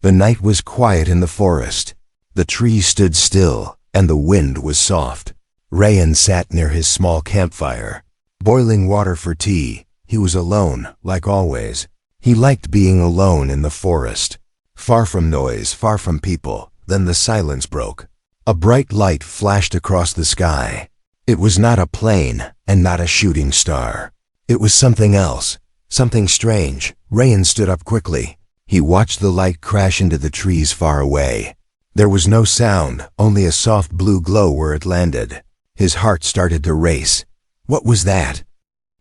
The night was quiet in the forest. The trees stood still, and the wind was soft. Rayan sat near his small campfire, boiling water for tea. He was alone, like always. He liked being alone in the forest, far from noise, far from people. Then the silence broke. A bright light flashed across the sky. It was not a plane, and not a shooting star. It was something else, something strange. Rayan stood up quickly. He watched the light crash into the trees far away. There was no sound, only a soft blue glow where it landed. His heart started to race. What was that?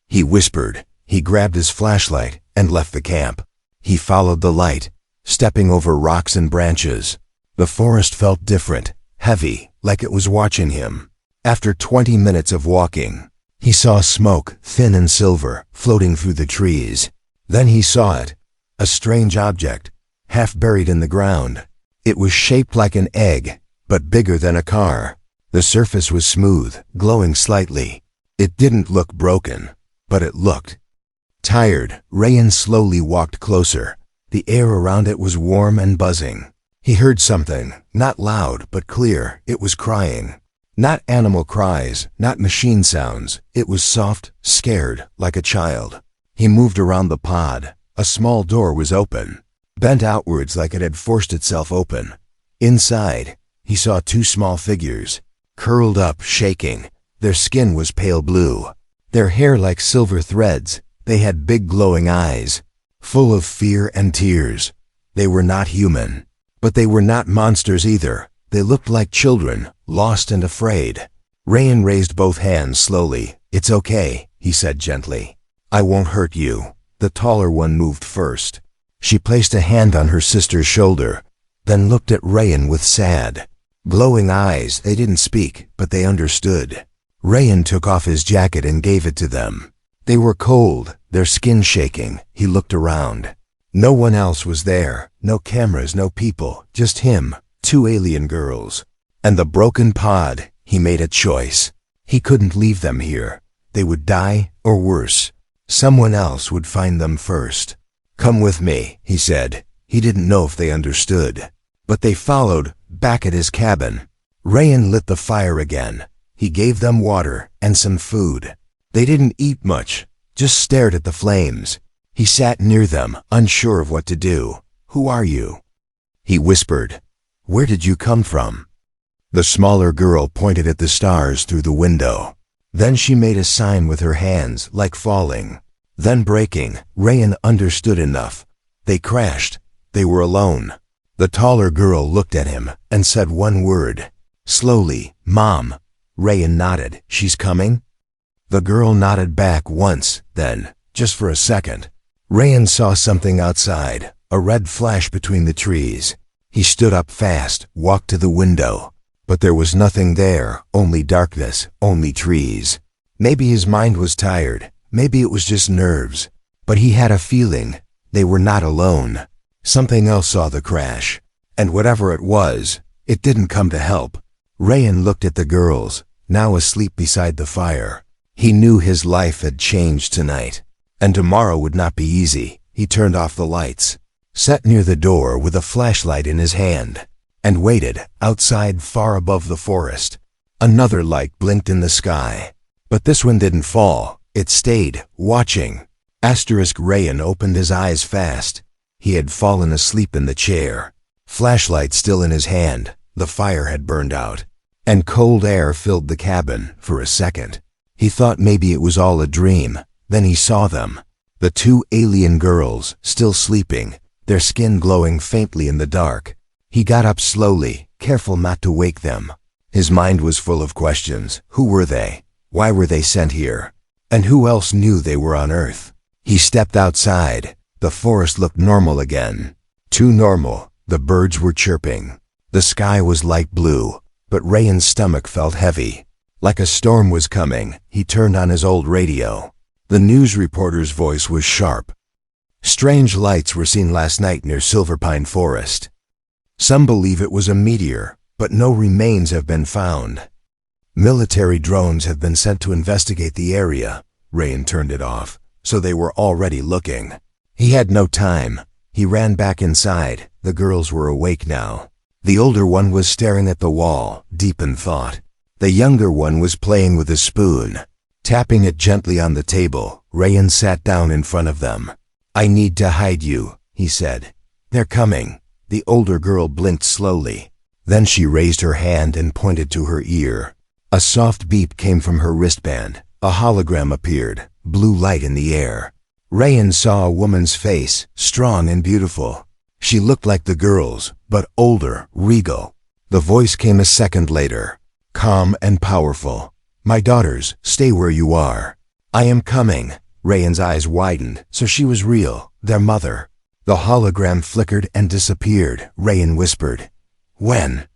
He whispered. He grabbed his flashlight and left the camp. He followed the light, stepping over rocks and branches. The forest felt different, heavy, like it was watching him. After 20 minutes of walking, he saw smoke, thin and silver, floating through the trees. Then he saw it, a strange object, half buried in the ground. It was shaped like an egg, but bigger than a car. The surface was smooth, glowing slightly. It didn't look broken, but it looked tired. Rayan slowly walked closer. The air around it was warm and buzzing. He heard something, not loud but clear. It was crying. Not animal cries, not machine sounds. It was soft, scared, like a child. He moved around the pod. A small door was open, bent outwards like it had forced itself open. Inside, he saw two small figures, curled up, shaking. Their skin was pale blue, their hair like silver threads. They had big glowing eyes, full of fear and tears. They were not human, but they were not monsters either. They looked like children, lost and afraid. Rayan raised both hands slowly. "It's okay," he said gently. "I won't hurt you." The taller one moved first. She placed a hand on her sister's shoulder, then looked at Rayan with sad, glowing eyes. They didn't speak, but they understood. Rayan took off his jacket and gave it to them. They were cold, their skin shaking. He looked around. No one else was there. No cameras, no people, just him, two alien girls, and the broken pod. He made a choice. He couldn't leave them here. They would die, or worse, someone else would find them first. "Come with me," he said. He didn't know if they understood, but they followed, back at his cabin. Rayan lit the fire again. He gave them water and some food. They didn't eat much, just stared at the flames. He sat near them, unsure of what to do. "Who are you?" he whispered. "Where did you come from?" The smaller girl pointed at the stars through the window. Then she made a sign with her hands, like falling, then breaking. Rayan understood enough. They crashed. They were alone. The taller girl looked at him and said one word, slowly, "Mom." Rayan nodded. "She's coming?" The girl nodded back once, then, just for a second. Rayan saw something outside, a red flash between the trees. He stood up fast, walked to the window. But there was nothing there, only darkness, only trees. Maybe his mind was tired, maybe it was just nerves. But he had a feeling they were not alone. Something else saw the crash, and whatever it was, it didn't come to help. Rayan looked at the girls, now asleep beside the fire. He knew his life had changed tonight, and tomorrow would not be easy. He turned off the lights, sat near the door with a flashlight in his hand, and waited outside far above the forest. Another light blinked in the sky, but this one didn't fall. It stayed, watching. Rayan opened his eyes fast. He had fallen asleep in the chair, flashlight still in his hand. The fire had burned out, and cold air filled the cabin. For a second, he thought maybe it was all a dream. Then he saw them, the two alien girls, still sleeping, their skin glowing faintly in the dark. He got up slowly, careful not to wake them. His mind was full of questions. Who were they? Why were they sent here? And who else knew they were on Earth? He stepped outside. The forest looked normal again. Too normal. The birds were chirping. The sky was light blue, but Rayan's stomach felt heavy, like a storm was coming. He turned on his old radio. The news reporter's voice was sharp. Strange lights were seen last night near Silverpine Forest. Some believe it was a meteor, but no remains have been found. Military drones have been sent to investigate the area. Rayan turned it off, so they were already looking. He had no time. He ran back inside. The girls were awake now. The older one was staring at the wall, deep in thought. The younger one was playing with a spoon. Tapping it gently on the table, Rayan sat down in front of them. "I need to hide you," he said. "They're coming." The older girl blinked slowly. Then she raised her hand and pointed to her ear. A soft beep came from her wristband. A hologram appeared, blue light in the air. Rayan saw a woman's face, strong and beautiful. She looked like the girls, but older, regal. The voice came a second later, calm and powerful. "My daughters, stay where you are." "I am coming." Rayan's eyes widened, so she was real, their mother. The hologram flickered and disappeared. Rayan whispered, "When?"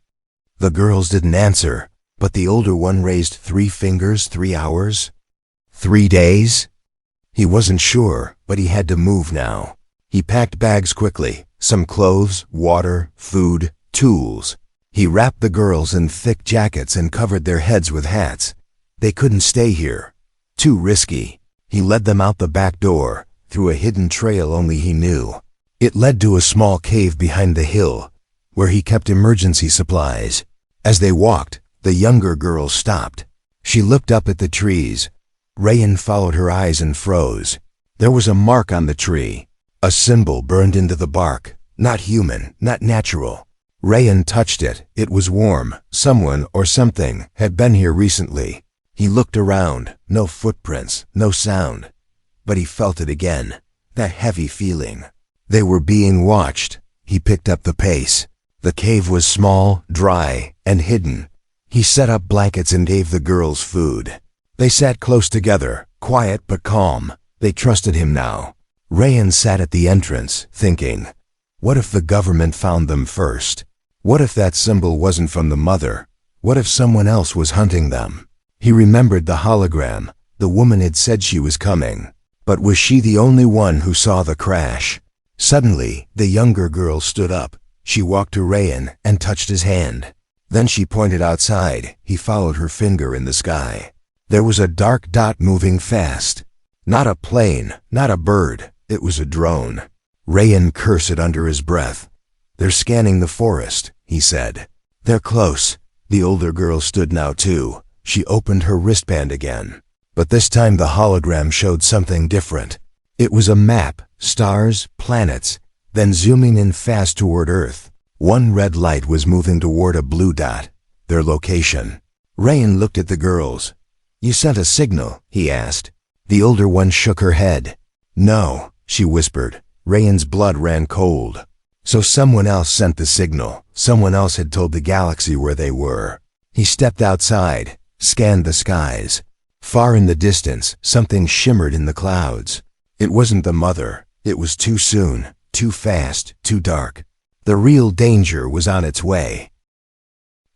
The girls didn't answer, but the older one raised 3 fingers. 3 hours? 3 days? He wasn't sure, but he had to move now. He packed bags quickly, some clothes, water, food, tools. He wrapped the girls in thick jackets and covered their heads with hats. They couldn't stay here. Too risky. He led them out the back door, through a hidden trail only he knew. It led to a small cave behind the hill, where he kept emergency supplies. As they walked, the younger girl stopped. She looked up at the trees. Rayan followed her eyes and froze. There was a mark on the tree, a symbol burned into the bark. Not human, not natural. Rayan touched it. It was warm. Someone or something had been here recently. He looked around. No footprints, no sound. But he felt it again, that heavy feeling. They were being watched. He picked up the pace. The cave was small, dry, and hidden. He set up blankets and gave the girls food. They sat close together, quiet but calm. They trusted him now. Rayan sat at the entrance, thinking, what if the government found them first? What if that symbol wasn't from the mother? What if someone else was hunting them? He remembered the hologram. The woman had said she was coming. But was she the only one who saw the crash? Suddenly, the younger girl stood up. She walked to Rayan and touched his hand. Then she pointed outside. He followed her finger in the sky. There was a dark dot moving fast. Not a plane, not a bird. It was a drone. Rayan cursed under his breath. "They're scanning the forest," he said. "They're close." The older girl stood now too. She opened her wristband again. But this time the hologram showed something different. It was a map, stars, planets, then zooming in fast toward Earth. One red light was moving toward a blue dot, their location. Rayan looked at the girls. "You sent a signal?" he asked. The older one shook her head. "No," she whispered. Rayan's blood ran cold. So someone else sent the signal. Someone else had told the galaxy where they were. He stepped outside, scanned the skies. Far in the distance, something shimmered in the clouds. It wasn't the mother. It was too soon, too fast, too dark. The real danger was on its way.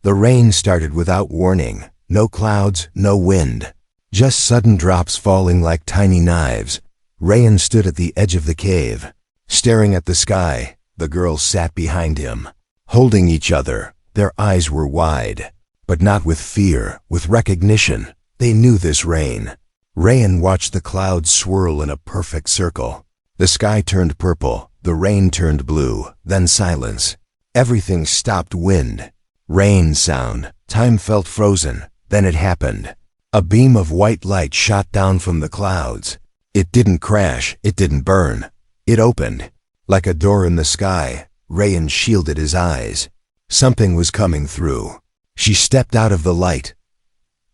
The rain started without warning. No clouds, no wind. Just sudden drops falling like tiny knives. Rayan stood at the edge of the cave, staring at the sky. The girls sat behind him, holding each other. Their eyes were wide, but not with fear, with recognition. They knew this rain. Rayan watched the clouds swirl in a perfect circle. The sky turned purple, the rain turned blue, then silence. Everything stopped. Wind, rain, sound. Time felt frozen. Then it happened. A beam of white light shot down from the clouds. It didn't crash, it didn't burn. It opened. Like a door in the sky. Rayan shielded his eyes. Something was coming through. She stepped out of the light.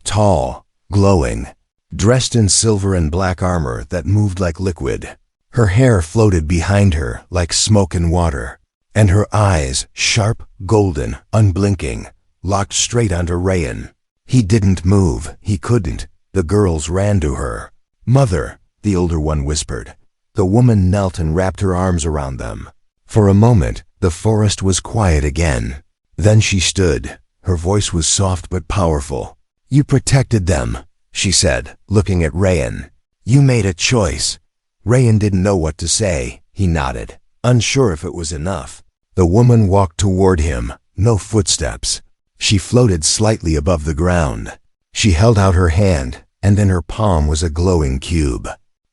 Tall, glowing, dressed in silver and black armor that moved like liquid. Her hair floated behind her like smoke and water. And her eyes, sharp, golden, unblinking, locked straight onto Rayan. He didn't move. He couldn't. The girls ran to her. "Mother," the older one whispered. The woman knelt and wrapped her arms around them. For a moment, the forest was quiet again. Then she stood. Her voice was soft but powerful. "You protected them," she said, looking at Rayan. "You made a choice." Rayan didn't know what to say. He nodded, unsure if it was enough. The woman walked toward him. No footsteps. She floated slightly above the ground. She held out her hand, and in her palm was a glowing cube.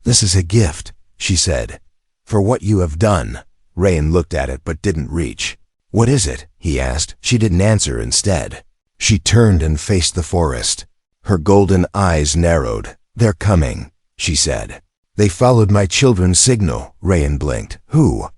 "This is a gift," she said, "for what you have done." Rayan looked at it but didn't reach. "What is it?" he asked. She didn't answer instead. She turned and faced the forest. Her golden eyes narrowed. "They're coming," she said. "They followed my children's signal," Rayan blinked. "Who?"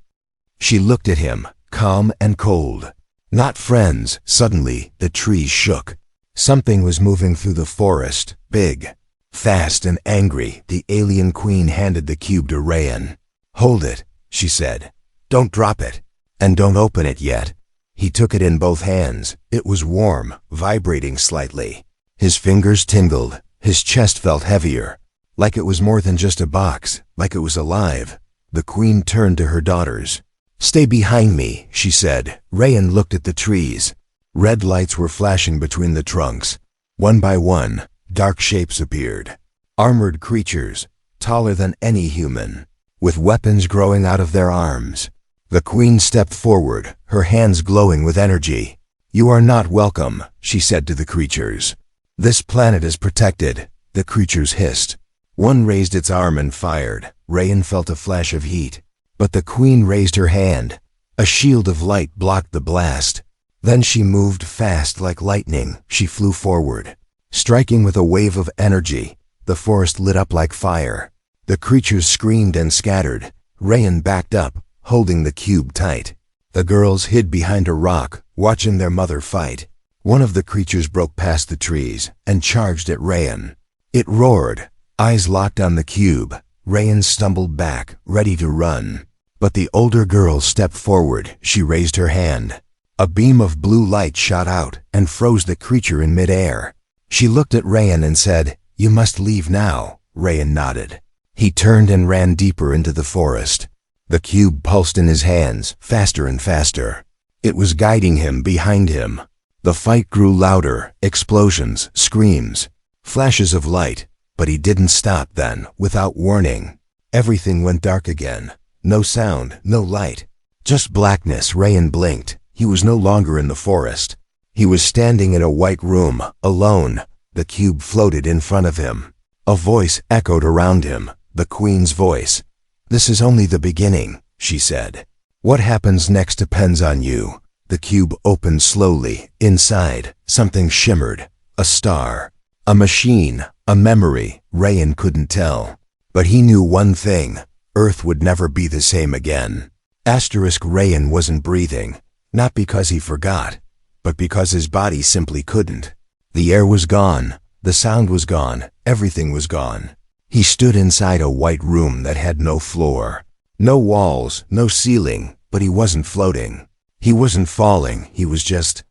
She looked at him, calm and cold. "Not friends." Suddenly, the trees shook. Something was moving through the forest, big, fast and angry. The alien queen handed the cube to Rayan. "Hold it," she said. "Don't drop it. And don't open it yet." He took it in both hands. It was warm, vibrating slightly. His fingers tingled. His chest felt heavier, like it was more than just a box, like it was alive. The queen turned to her daughters. "Stay behind me," she said. Rayan looked at the trees. Red lights were flashing between the trunks. One by one, dark shapes appeared. Armored creatures, taller than any human, with weapons growing out of their arms. The queen stepped forward, her hands glowing with energy. "You are not welcome," she said to the creatures. "This planet is protected," the creatures hissed. One raised its arm and fired. Rayan felt a flash of heat. But the queen raised her hand. A shield of light blocked the blast. Then she moved fast like lightning. She flew forward, striking with a wave of energy. The forest lit up like fire. The creatures screamed and scattered. Rayan backed up, holding the cube tight. The girls hid behind a rock, watching their mother fight. One of the creatures broke past the trees and charged at Rayan. It roared, eyes locked on the cube. Rayan stumbled back, ready to run. But the older girl stepped forward. She raised her hand. A beam of blue light shot out and froze the creature in midair. She looked at Rayan and said, "You must leave now." Rayan nodded. He turned and ran deeper into the forest. The cube pulsed in his hands, faster and faster. It was guiding him behind him. The fight grew louder, explosions, screams, flashes of light. But he didn't stop then, without warning. Everything went dark again. No sound, no light. Just blackness. Rayan blinked. He was no longer in the forest. He was standing in a white room, alone. The cube floated in front of him. A voice echoed around him, the queen's voice. "This is only the beginning," she said. "What happens next depends on you." The cube opened slowly. Inside, something shimmered. A star. A machine. A memory. Rayan couldn't tell. But he knew one thing. Earth would never be the same again. Rayan wasn't breathing. Not because he forgot, but because his body simply couldn't. The air was gone. The sound was gone. Everything was gone. He stood inside a white room that had no floor. No walls, no ceiling, but he wasn't floating. He wasn't falling. He was just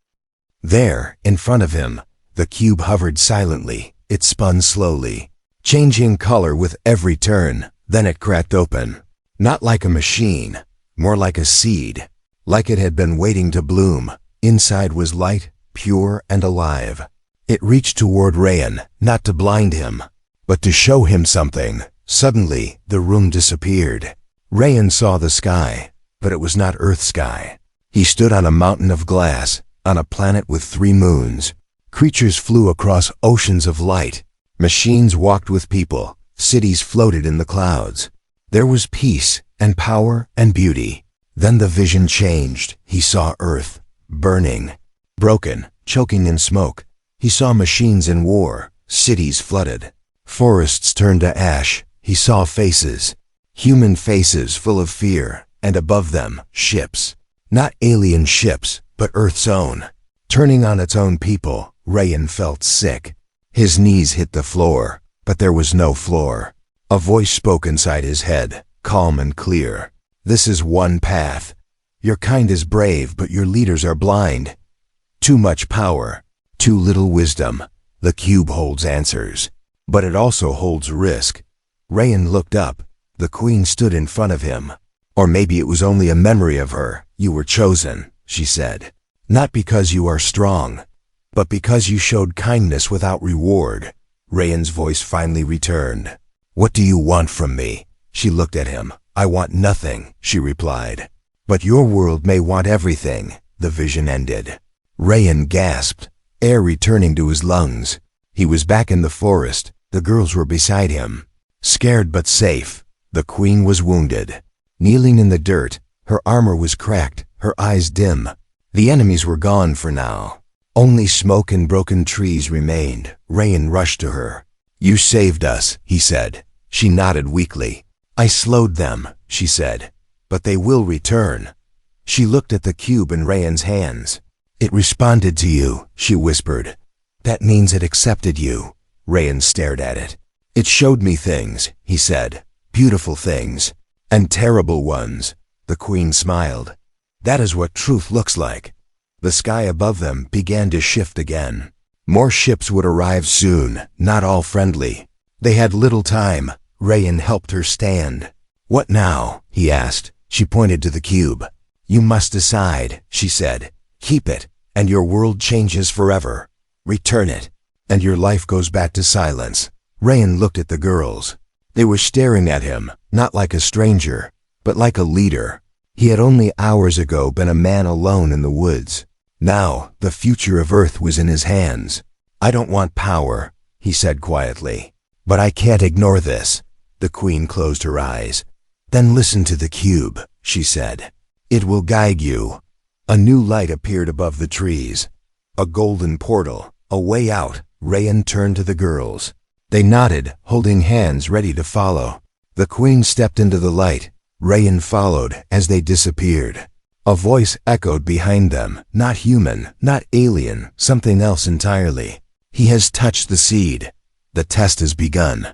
there, in front of him. The cube hovered silently. It spun slowly, changing color with every turn. Then it cracked open. Not like a machine, more like a seed, like it had been waiting to bloom. Inside was light, pure and alive. It reached toward Rayan, not to blind him, but to show him something. Suddenly, the room disappeared. Rayan saw the sky, but it was not Earth sky. He stood on a mountain of glass, on a planet with 3 moons. Creatures flew across oceans of light. Machines walked with people. Cities floated in the clouds. There was peace and power and beauty. Then the vision changed. He saw Earth, burning, broken, choking in smoke. He saw machines in war, cities flooded, forests turned to ash. He saw faces, human faces full of fear, and above them, ships. Not alien ships, but Earth's own, turning on its own people. Rayan felt sick. His knees hit the floor, but there was no floor. A voice spoke inside his head, calm and clear. "This is one path. Your kind is brave, but your leaders are blind. Too much power, too little wisdom. The cube holds answers, but it also holds risk." Rayan looked up. The queen stood in front of him. "Or maybe it was only a memory of her. You were chosen," she said. "Not because you are strong, but because you showed kindness without reward." Rayan's voice finally returned. "What do you want from me?" She looked at him. "I want nothing," she replied. "But your world may want everything." The vision ended. Rayan gasped, air returning to his lungs. He was back in the forest. The girls were beside him, scared but safe. The queen was wounded, kneeling in the dirt, Her armor was cracked, her eyes dim. The enemies were gone for now. Only smoke and broken trees remained. Rayan rushed to her. "You saved us," he said. She nodded weakly. "I slowed them," she said. "But they will return." She looked at the cube in Rayan's hands. "It responded to you," she whispered. "That means it accepted you." Rayan stared at it. "It showed me things," he said. "Beautiful things. And terrible ones." The queen smiled. "That is what truth looks like." The sky above them began to shift again. More ships would arrive soon, not all friendly. They had little time. Rayan helped her stand. "What now?" he asked. She pointed to the cube. "You must decide," she said. "Keep it, and your world changes forever. Return it, and your life goes back to silence." Rayan looked at the girls. They were staring at him, not like a stranger, but like a leader. He had only hours ago been a man alone in the woods. Now, the future of Earth was in his hands. "I don't want power," he said quietly. "But I can't ignore this." The queen closed her eyes. "Then listen to the cube," she said. "It will guide you." A new light appeared above the trees. A golden portal, a way out. Rayan turned to the girls. They nodded, holding hands ready to follow. The queen stepped into the light. Rayan followed as they disappeared. A voice echoed behind them, not human, not alien, something else entirely. "He has touched the seed. The test has begun."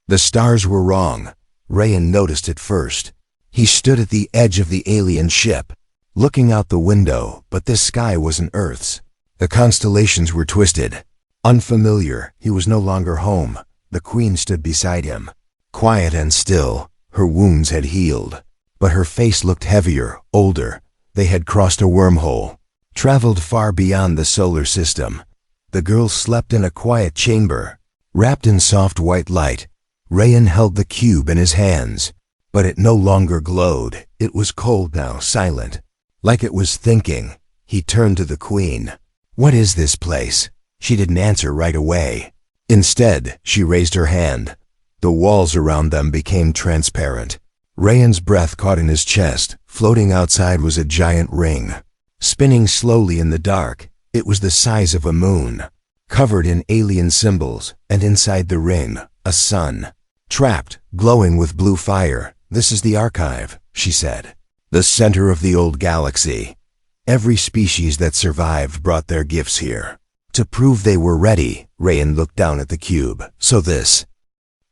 The stars were wrong. Rayan noticed it first. He stood at the edge of the alien ship, looking out the window, but this sky wasn't Earth's. The constellations were twisted. Unfamiliar, he was no longer home. The queen stood beside him. Quiet and still, her wounds had healed. But her face looked heavier, older. They had crossed a wormhole, traveled far beyond the solar system. The girls slept in a quiet chamber, wrapped in soft white light. Rayan held the cube in his hands, but it no longer glowed. It was cold now, silent, like it was thinking. He turned to the queen. "What is this place?" She didn't answer right away. Instead, she raised her hand. The walls around them became transparent. Rayan's breath caught in his chest. Floating outside was a giant ring, spinning slowly in the dark. It was the size of a moon, covered in alien symbols, and inside the ring, a sun, trapped, glowing with blue fire. "This is the archive," she said. "The center of the old galaxy. Every species that survived brought their gifts here. To prove they were ready." Rayan looked down at the cube. "So this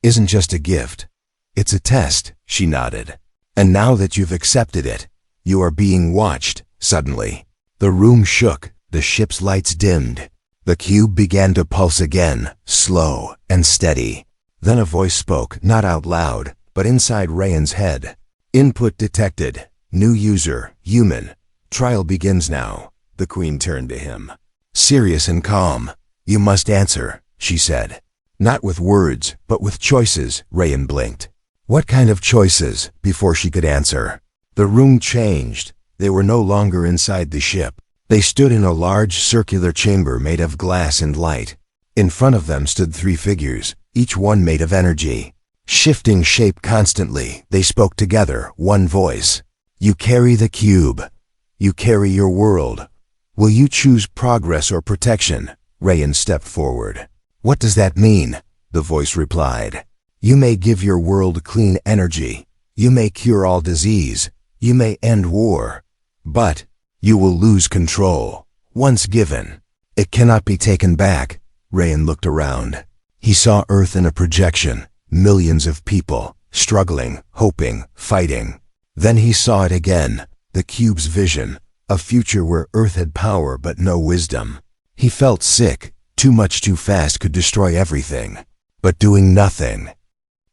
isn't just a gift. It's a test," she nodded. "And now that you've accepted it, you are being watched." Suddenly, the room shook, the ship's lights dimmed. The cube began to pulse again, slow and steady. Then a voice spoke, not out loud, but inside Rayan's head. "Input detected. New user, human. Trial begins now." The queen turned to him. Serious and calm. "You must answer," she said. "Not with words, but with choices." Rayan blinked. What kind of choices? Before she could answer, the room changed. They were no longer inside the ship. They stood in a large circular chamber made of glass and light. In front of them stood 3 figures, each one made of energy, shifting shape constantly. They spoke together, one voice. "You carry the cube. You carry your world. Will you choose progress or protection?" Rayan stepped forward. "What does that mean?" The voice replied. "You may give your world clean energy. You may cure all disease. You may end war. But you will lose control. Once given, it cannot be taken back." Rayan looked around. He saw Earth in a projection, millions of people, struggling, hoping, fighting. Then he saw it again, the cube's vision, a future where Earth had power but no wisdom. He felt sick. Too much too fast could destroy everything. But doing nothing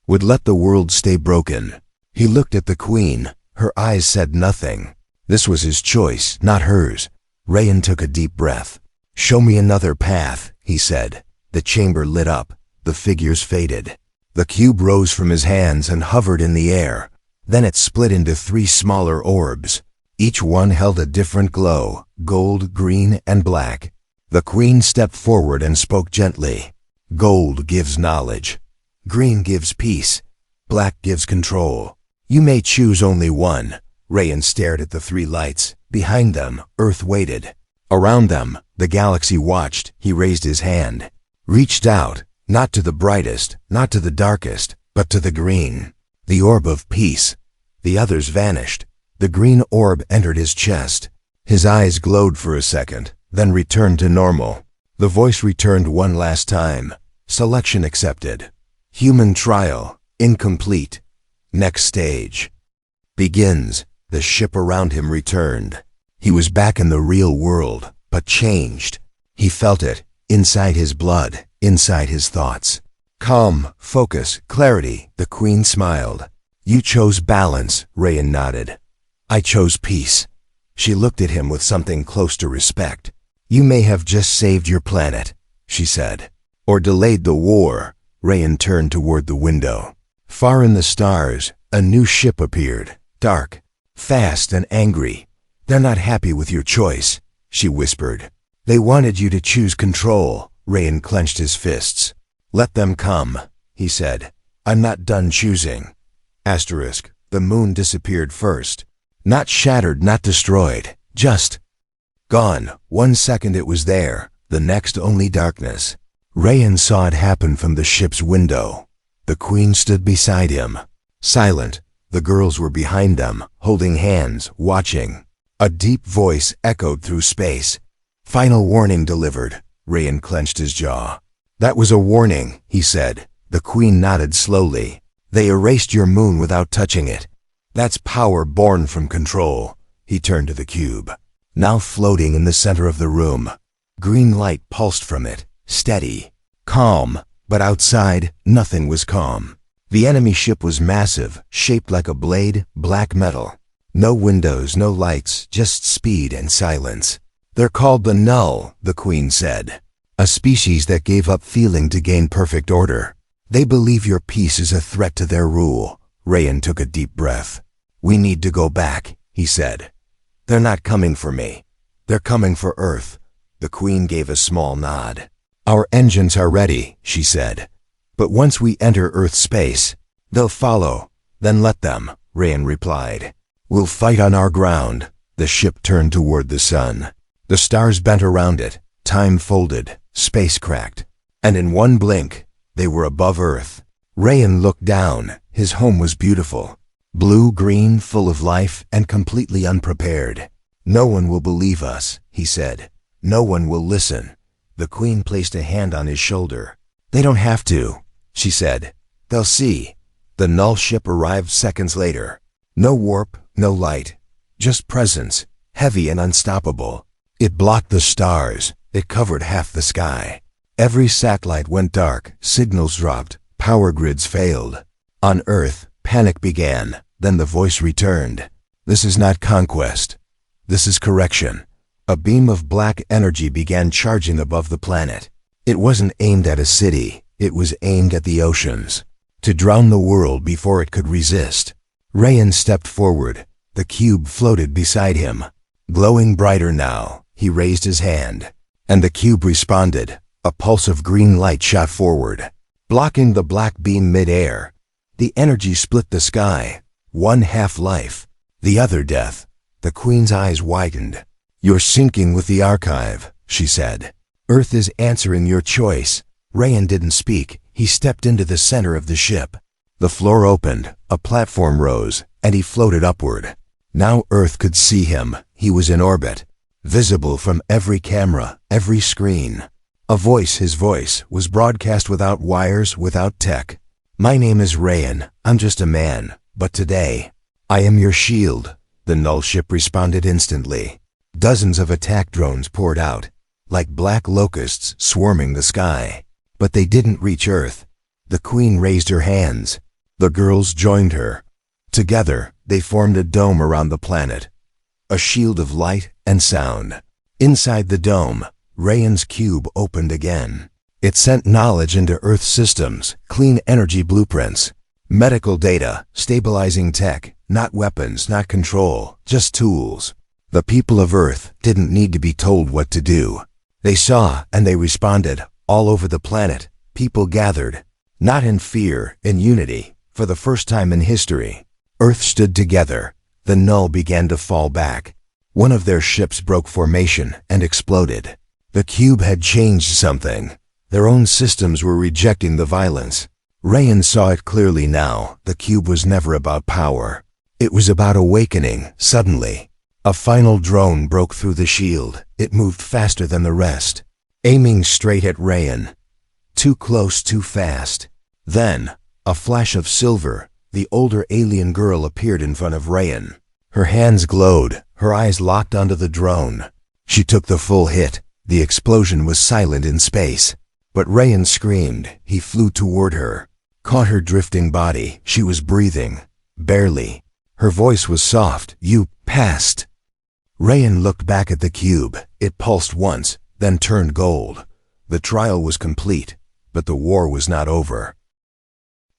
would let the world stay broken. He looked at the queen. Her eyes said nothing. This was his choice, not hers. Rayan took a deep breath. "Show me another path," he said. The chamber lit up. The figures faded. The cube rose from his hands and hovered in the air. Then it split into 3 smaller orbs. Each one held a different glow, gold, green, and black. The queen stepped forward and spoke gently. "Gold gives knowledge. Green gives peace. Black gives control. You may choose only one. Rayan stared at the three lights. Behind them, Earth waited. Around them, the galaxy watched. He raised his hand. Reached out, not to the brightest, not to the darkest, but to the green. The orb of peace. The others vanished. The green orb entered his chest. His eyes glowed for a second, then returned to normal. The voice returned one last time. Selection accepted. Human trial, incomplete. Next stage. Begins. The ship around him returned. He was back in the real world, but changed. He felt it, inside his blood, inside his thoughts. Calm, focus, clarity, the Queen smiled. You chose balance, Rayan nodded. I chose peace. She looked at him with something close to respect. You may have just saved your planet, she said. Or delayed the war. Rayan turned toward the window. Far in the stars, a new ship appeared, dark, fast and angry. They're not happy with your choice, she whispered. They wanted you to choose control. Rayan clenched his fists. Let them come, he said. I'm not done choosing. Asterisk. The moon disappeared first. Not shattered, not destroyed, just gone. 1 second it was there, the next only darkness. Rayan saw it happen from the ship's window. The Queen stood beside him, silent. The girls were behind them, holding hands, watching. A deep voice echoed through space. Final warning delivered. Rayan clenched his jaw. That was a warning, he said. The Queen nodded slowly. They erased your moon without touching it. That's power born from control. He turned to the cube, now floating in the center of the room. Green light pulsed from it, steady, calm, but outside, nothing was calm. The enemy ship was massive, shaped like a blade, black metal. No windows, no lights, just speed and silence. They're called the Null, the Queen said. A species that gave up feeling to gain perfect order. They believe your peace is a threat to their rule. Rayan took a deep breath. We need to go back, he said. They're not coming for me. They're coming for Earth. The Queen gave a small nod. Our engines are ready, she said. But once we enter Earth space, they'll follow. Then let them, Rayan replied. We'll fight on our ground. The ship turned toward the sun. The stars bent around it. Time folded. Space cracked. And in one blink, they were above Earth. Rayan looked down. His home was beautiful. Blue, green, full of life, and completely unprepared. No one will believe us, he said. No one will listen. The Queen placed a hand on his shoulder. They don't have to, she said. They'll see. The Null ship arrived seconds later. No warp, no light. Just presence, heavy and unstoppable. It blocked the stars. It covered half the sky. Every satellite went dark. Signals dropped. Power grids failed. On Earth, panic began. Then the voice returned. This is not conquest. This is correction. A beam of black energy began charging above the planet. It wasn't aimed at a city. It was aimed at the oceans. To drown the world before it could resist. Rayan stepped forward. The cube floated beside him. Glowing brighter now, he raised his hand. And the cube responded. A pulse of green light shot forward, blocking the black beam mid-air. The energy split the sky. One half life, the other death. The Queen's eyes widened. You're syncing with the archive, she said. Earth is answering your choice. Rayan didn't speak. He stepped into the center of the ship. The floor opened, a platform rose, and he floated upward. Now Earth could see him. He was in orbit, visible from every camera, every screen. A voice, his voice, was broadcast without wires, without tech. My name is Rayan. I'm just a man. But today, I am your shield. The Null ship responded instantly. Dozens of attack drones poured out, like black locusts swarming the sky. But they didn't reach Earth. The Queen raised her hands. The girls joined her. Together, they formed a dome around the planet. A shield of light and sound. Inside the dome, Rayan's cube opened again. It sent knowledge into Earth systems, clean energy blueprints, medical data, stabilizing tech, not weapons, not control, just tools. The people of Earth didn't need to be told what to do. They saw and they responded. All over the planet, people gathered, not in fear, in unity. For the first time in history, Earth stood together, The null began to fall back. One of their ships broke formation and exploded. The cube had changed something. Their own systems were rejecting the violence. Rayan saw it clearly now. The cube was never about power. It was about awakening, suddenly. A final drone broke through the shield. It moved faster than the rest, aiming straight at Rayan. Too close, too fast. Then, a flash of silver, the older alien girl appeared in front of Rayan. Her hands glowed, her eyes locked onto the drone. She took the full hit. The explosion was silent in space. But Rayan screamed. He flew toward her, caught her drifting body. She was breathing. Barely. Her voice was soft. "You passed." Rayan looked back at the cube. It pulsed once, then turned gold. The trial was complete, but the war was not over.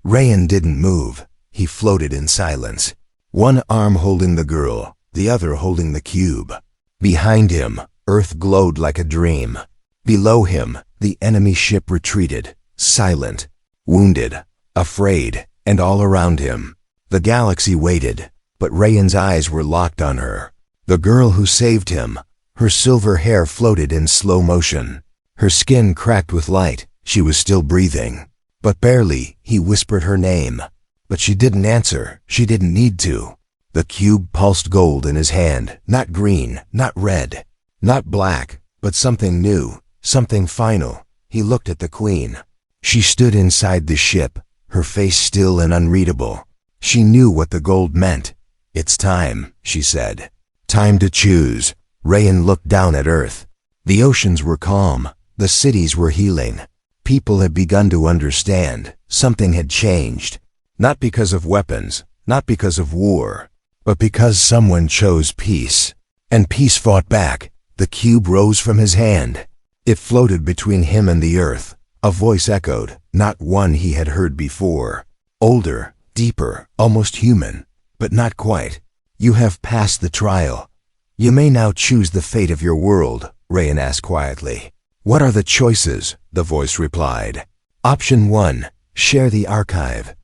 Rayan didn't move. He floated in silence. One arm holding the girl, the other holding the cube. Behind him, Earth glowed like a dream. Below him, the enemy ship retreated, silent, wounded, afraid, and all around him, the galaxy waited, but Rayan's eyes were locked on her. The girl who saved him. Her silver hair floated in slow motion. Her skin cracked with light. She was still breathing. But barely. He whispered her name. But she didn't answer. She didn't need to. The cube pulsed gold in his hand. Not green, not red, not black, but something new, something final. He looked at the Queen. She stood inside the ship, her face still and unreadable. She knew what the gold meant. "It's time," she said. "Time to choose." Rayan looked down at Earth. The oceans were calm. The cities were healing. People had begun to understand. Something had changed. Not because of weapons, not because of war, but because someone chose peace. And peace fought back. The cube rose from his hand. It floated between him and the Earth. A voice echoed, not one he had heard before. Older, deeper, almost human, but not quite. "You have passed the trial. You may now choose the fate of your world," Rayan asked quietly. "What are the choices?" the voice replied. "Option 1, share the archive.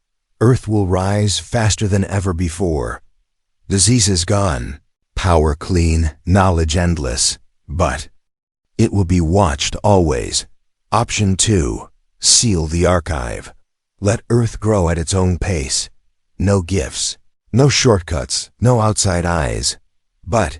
Earth will rise faster than ever before. Disease is gone, power clean, knowledge endless, but it will be watched always. Option 2, seal the archive. Let Earth grow at its own pace. No gifts, no shortcuts, no outside eyes. But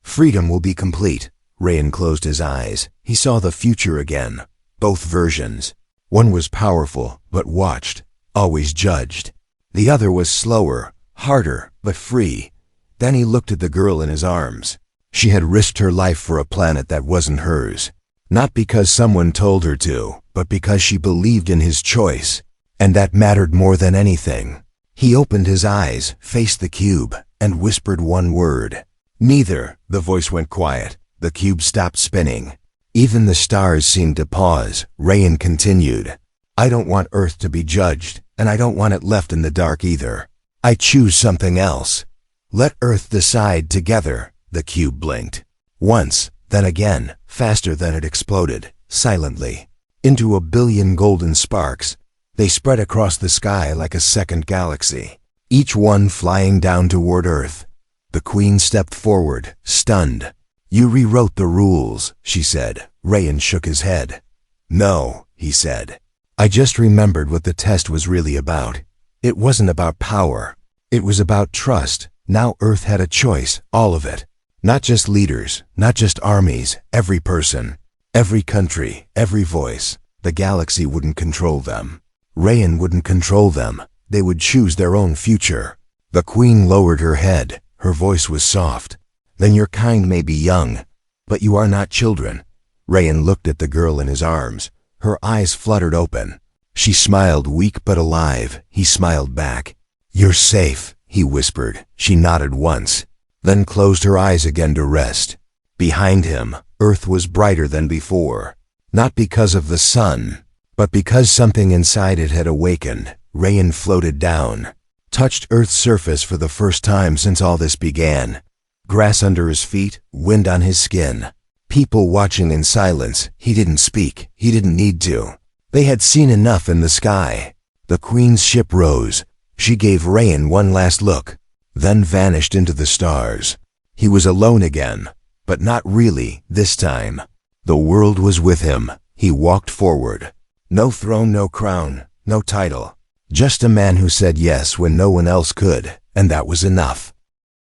freedom will be complete." Rayan closed his eyes. He saw the future again. Both versions. One was powerful, but watched, always judged. The other was slower, harder, but free. Then he looked at the girl in his arms. She had risked her life for a planet that wasn't hers. Not because someone told her to, but because she believed in his choice. And that mattered more than anything. He opened his eyes, faced the cube, and whispered one word. "Neither." The voice went quiet. The cube stopped spinning. Even the stars seemed to pause. Rayan continued. "I don't want Earth to be judged, and I don't want it left in the dark either. I choose something else. Let Earth decide together." The cube blinked. Once, then again, faster than it exploded, silently. Into a billion golden sparks. They spread across the sky like a second galaxy, each one flying down toward Earth. The Queen stepped forward, stunned. "You rewrote the rules," she said. Rayan shook his head. "No," he said. "I just remembered what the test was really about. It wasn't about power. It was about trust. Now Earth had a choice, all of it. Not just leaders, not just armies, every person, every country, every voice. The galaxy wouldn't control them. Rayan wouldn't control them. They would choose their own future." The Queen lowered her head. Her voice was soft. "Then your kind may be young, but you are not children." Rayan looked at the girl in his arms. Her eyes fluttered open. She smiled, weak but alive. He smiled back. "You're safe," he whispered. She nodded once, then closed her eyes again to rest. Behind him, Earth was brighter than before. Not because of the sun, but because something inside it had awakened. Rayan floated down, touched Earth's surface for the first time since all this began. Grass under his feet, wind on his skin. People watching in silence. He didn't speak. He didn't need to. They had seen enough in the sky. The Queen's ship rose. She gave Rayan one last look. then vanished into the stars. He was alone again, but not really this time. The world was with him. He walked forward. No throne, no crown, no title. Just a man who said yes when no one else could, and that was enough.